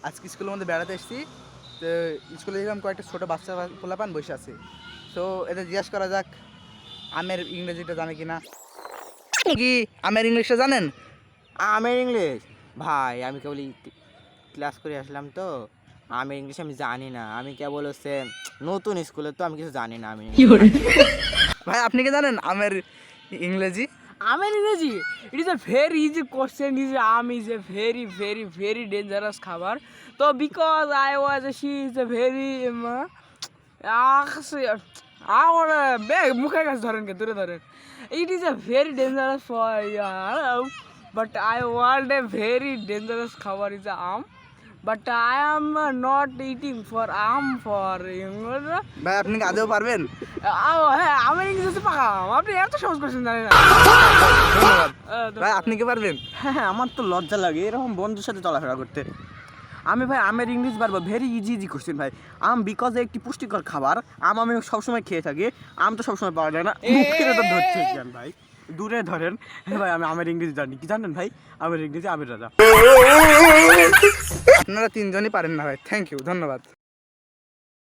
আজকে স্কুলের মধ্যে বেড়াতে এসেছি। তো স্কুলে দেখলাম কয়েকটা ছোটো বাচ্চা পোলাপান বসে আছে। তো এদের জিজ্ঞাসা করা যাক আমের ইংরেজিটা জানে কিনা। কি আমের ইংলিশটা জানেন? আমের ইংলিশ ভাই আমি কেবল ক্লাস করে আসলাম তো, আমের ইংলিশ আমি জানি না। আমি কেবল হচ্ছে নতুন স্কুলে, তো আমি কিছু জানি না। আমি ভাই আপনি কি জানেন আমের ইংরেজি? আমের ইংরেজি? It is a very easy question. Is আম is a very very very dangerous খাবার। তো because I was she is a very মুখের কাছে ধরেন, কে দূরে ধরেন। It is a very dangerous for but I want a very dangerous খাবার ইজ আম, but I am not eating for আম ফর ভাই আপনি কি আদেও পারবেন? হ্যাঁ আমের ইংরেজি হচ্ছে পাকা আম। আপনি এত সহজ কোশ্চেন জানেন না। ধন্যবাদ। ভাই আপনি কি পারবেন? হ্যাঁ, আমার তো লজ্জা লাগে এরকম বন্ধুর সাথে চলাফেরা করতে। আমি ভাই আমের ইংলিশ পারবো, ভেরি ইজি ইজি কোশ্চেন ভাই। আম বিকজ একটি পুষ্টিকর খাবার, আম আমি সবসময় খেয়ে থাকি। আম তো সবসময় পাওয়া যায় না, মুখের তো ধরতে চান ভাই, দূরে ধরেন। হ্যাঁ ভাই আমি আমের ইংরেজি জানি। কি জানেন ভাই? আমের ইংরেজি আমের রাজা। আপনারা তিনজনই পারেন না ভাই। থ্যাংক ইউ, ধন্যবাদ।